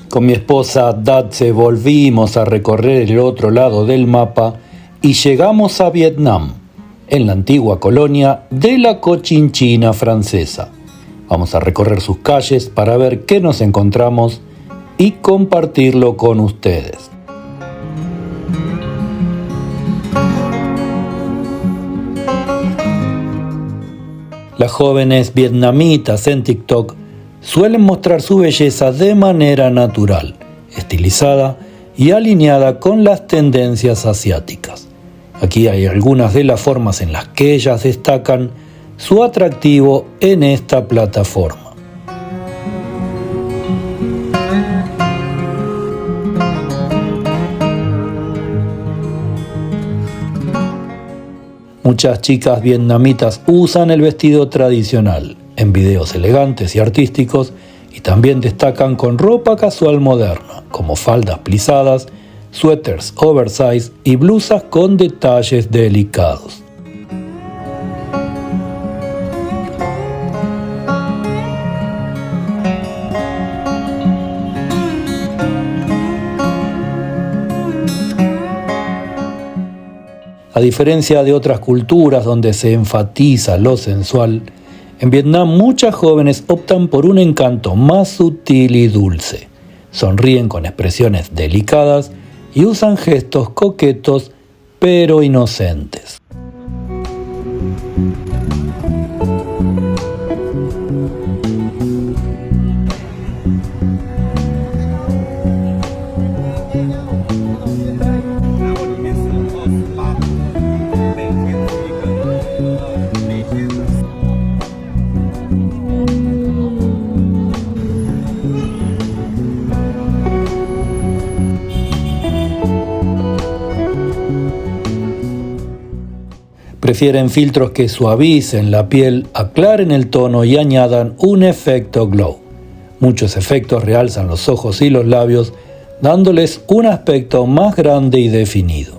Con mi esposa Datse volvimos a recorrer el otro lado del mapa y llegamos a Vietnam, en la antigua colonia de la Cochinchina francesa. Vamos a recorrer sus calles para ver qué nos encontramos y compartirlo con ustedes. Las jóvenes vietnamitas en TikTok suelen mostrar su belleza de manera natural, estilizada y alineada con las tendencias asiáticas. Aquí hay algunas de las formas en las que ellas destacan su atractivo en esta plataforma. Muchas chicas vietnamitas usan el vestido tradicional en videos elegantes y artísticos y también destacan con ropa casual moderna, como faldas plisadas, suéteres oversize y blusas con detalles delicados. A diferencia de otras culturas donde se enfatiza lo sensual, en Vietnam muchas jóvenes optan por un encanto más sutil y dulce. Sonríen con expresiones delicadas y usan gestos coquetos pero inocentes. Prefieren filtros que suavicen la piel, aclaren el tono y añadan un efecto glow. Muchos efectos realzan los ojos y los labios, dándoles un aspecto más grande y definido.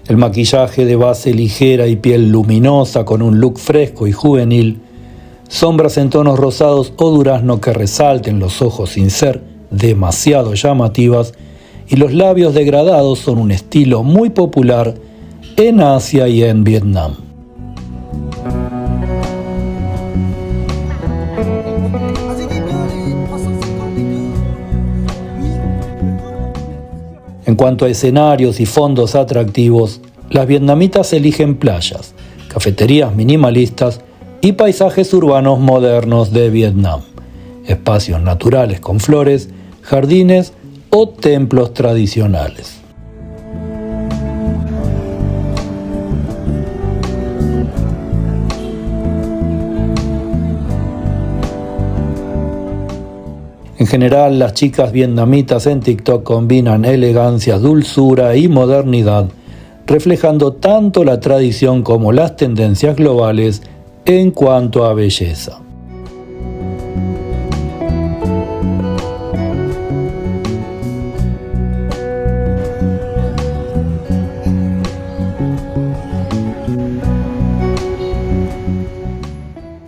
El maquillaje de base ligera y piel luminosa con un look fresco y juvenil, sombras en tonos rosados o durazno que resalten los ojos sin ser demasiado llamativas y los labios degradados son un estilo muy popular en Asia y en Vietnam. En cuanto a escenarios y fondos atractivos, las vietnamitas eligen playas, cafeterías minimalistas y paisajes urbanos modernos de Vietnam, espacios naturales con flores, jardines o templos tradicionales. En general, las chicas vietnamitas en TikTok combinan elegancia, dulzura y modernidad, reflejando tanto la tradición como las tendencias globales en cuanto a belleza.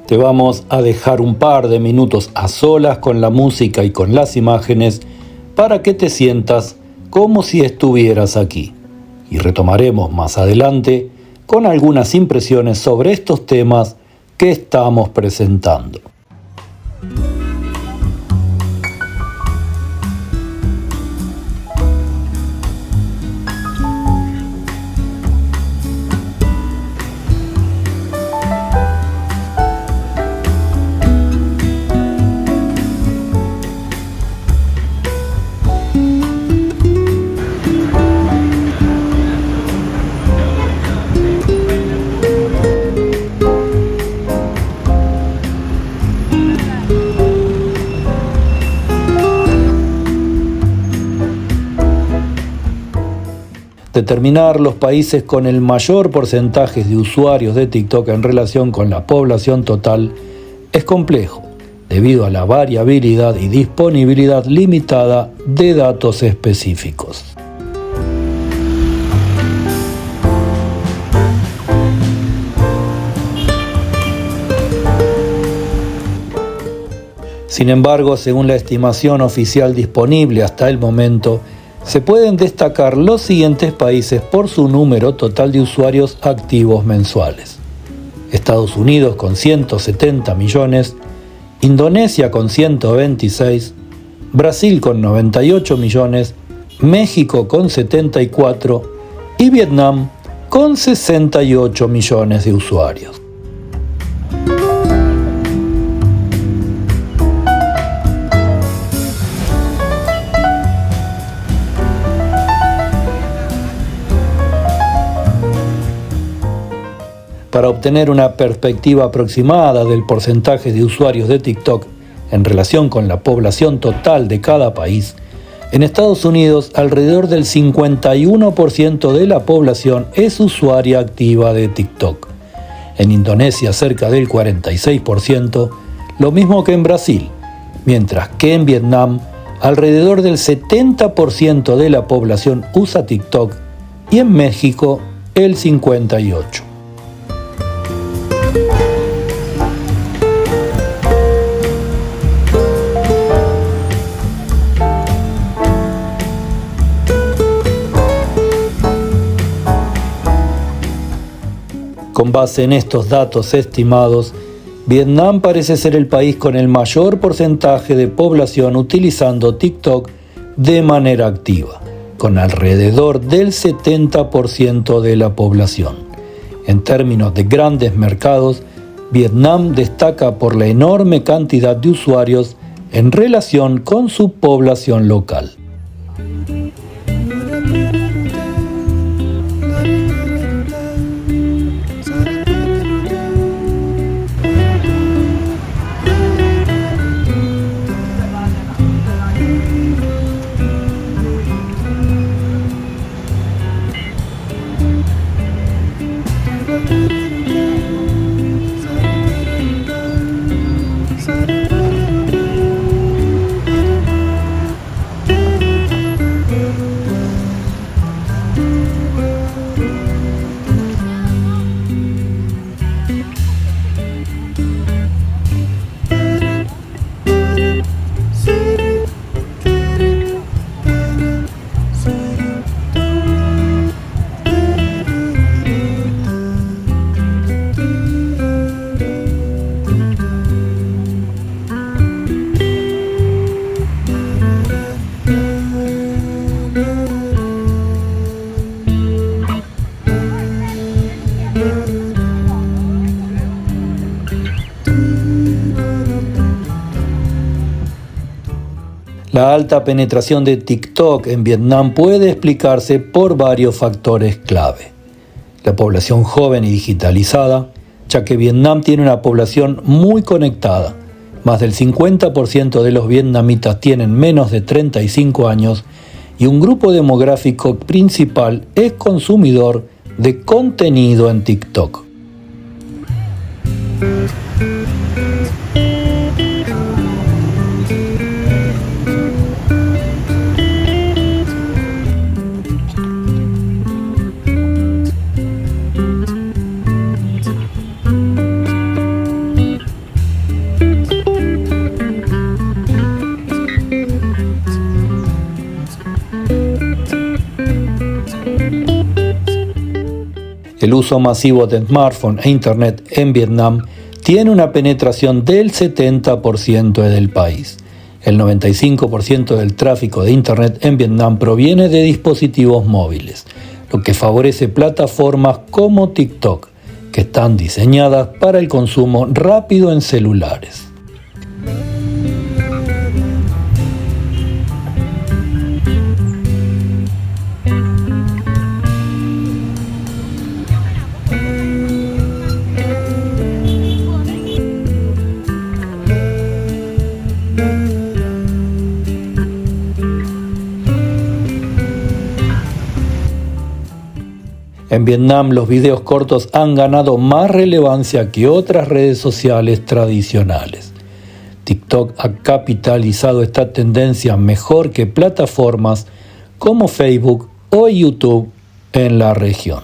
Te vamos a dejar un par de minutos a solas con la música y con las imágenes para que te sientas como si estuvieras aquí. Y retomaremos más adelante con algunas impresiones sobre estos temas que estamos presentando. Determinar los países con el mayor porcentaje de usuarios de TikTok en relación con la población total es complejo, debido a la variabilidad y disponibilidad limitada de datos específicos. Sin embargo, según la estimación oficial disponible hasta el momento, se pueden destacar los siguientes países por su número total de usuarios activos mensuales: Estados Unidos con 170 millones, Indonesia con 126, Brasil con 98 millones, México con 74 y Vietnam con 68 millones de usuarios. Para obtener una perspectiva aproximada del porcentaje de usuarios de TikTok en relación con la población total de cada país, en Estados Unidos alrededor del 51% de la población es usuaria activa de TikTok. En Indonesia cerca del 46%, lo mismo que en Brasil, mientras que en Vietnam alrededor del 70% de la población usa TikTok y en México el 58%. Con base en estos datos estimados, Vietnam parece ser el país con el mayor porcentaje de población utilizando TikTok de manera activa, con alrededor del 70% de la población. En términos de grandes mercados, Vietnam destaca por la enorme cantidad de usuarios en relación con su población local. La alta penetración de TikTok en Vietnam puede explicarse por varios factores clave. La población joven y digitalizada, ya que Vietnam tiene una población muy conectada. Más del 50% de los vietnamitas tienen menos de 35 años y un grupo demográfico principal es consumidor de contenido en TikTok. El uso masivo de smartphone e internet en Vietnam tiene una penetración del 70% del país. El 95% del tráfico de internet en Vietnam proviene de dispositivos móviles, lo que favorece plataformas como TikTok, que están diseñadas para el consumo rápido en celulares. En Vietnam, los videos cortos han ganado más relevancia que otras redes sociales tradicionales. TikTok ha capitalizado esta tendencia mejor que plataformas como Facebook o YouTube en la región.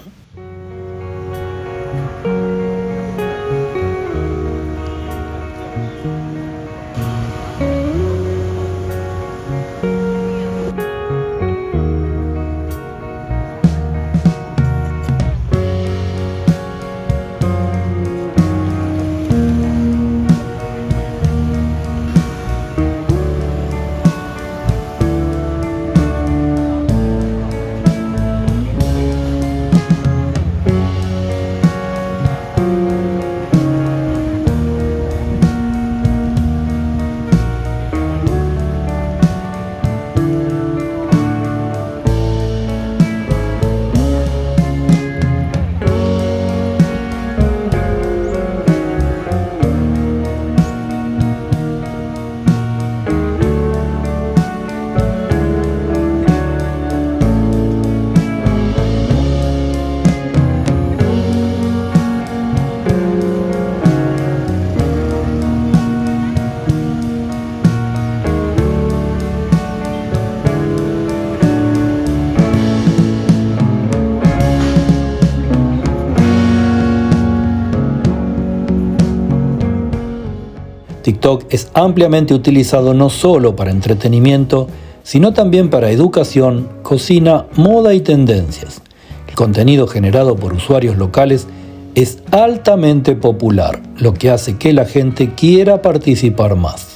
TikTok es ampliamente utilizado no solo para entretenimiento, sino también para educación, cocina, moda y tendencias. El contenido generado por usuarios locales es altamente popular, lo que hace que la gente quiera participar más.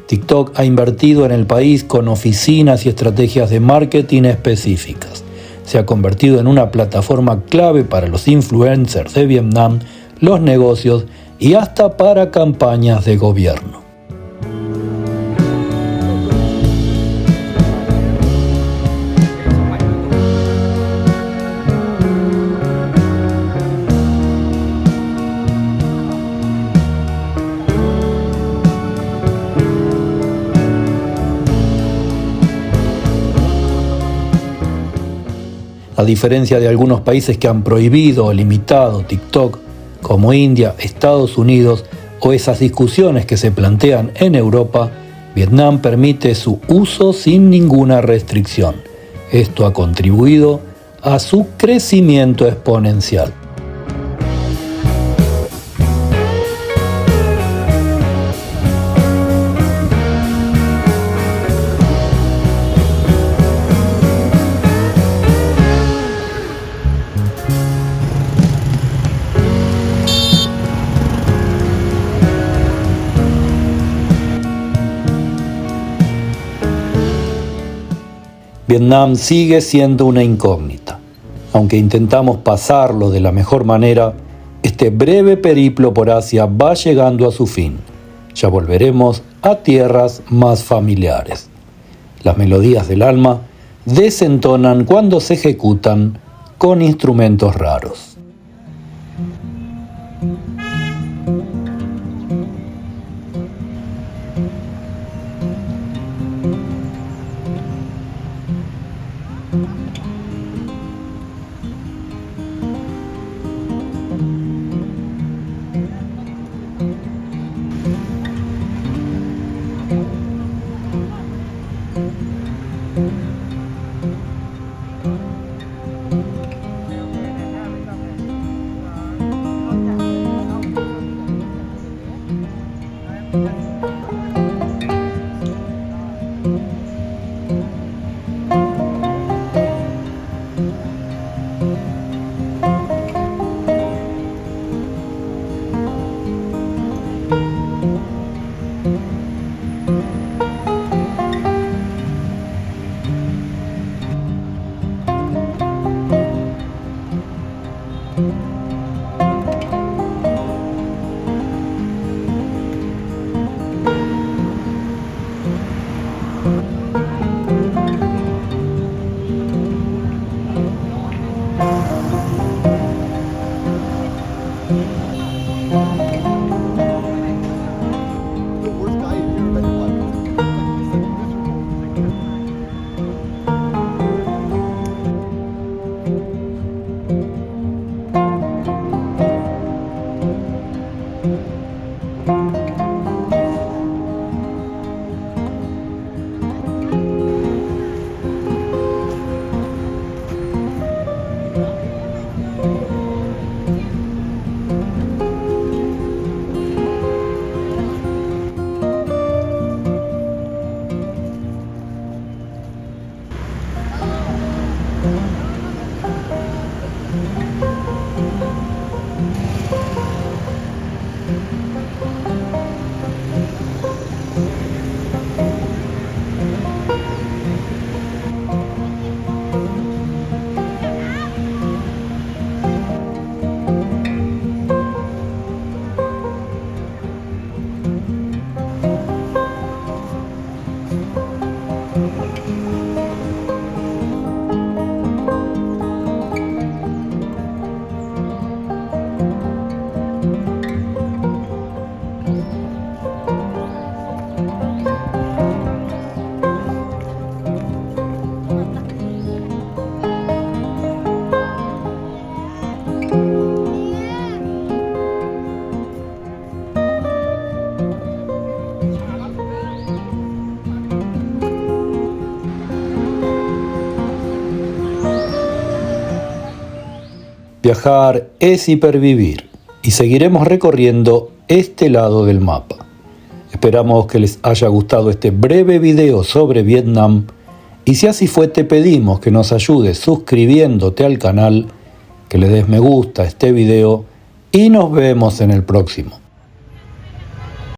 TikTok ha invertido en el país con oficinas y estrategias de marketing específicas. Se ha convertido en una plataforma clave para los influencers de Vietnam, los negocios y hasta para campañas de gobierno. A diferencia de algunos países que han prohibido o limitado TikTok, como India, Estados Unidos o esas discusiones que se plantean en Europa, Vietnam permite su uso sin ninguna restricción. Esto ha contribuido a su crecimiento exponencial. Vietnam sigue siendo una incógnita. Aunque intentamos pasarlo de la mejor manera, este breve periplo por Asia va llegando a su fin. Ya volveremos a tierras más familiares. Las melodías del alma desentonan cuando se ejecutan con instrumentos raros. Viajar es hipervivir y seguiremos recorriendo este lado del mapa. Esperamos que les haya gustado este breve video sobre Vietnam y si así fue te pedimos que nos ayudes suscribiéndote al canal, que le des me gusta a este video y nos vemos en el próximo.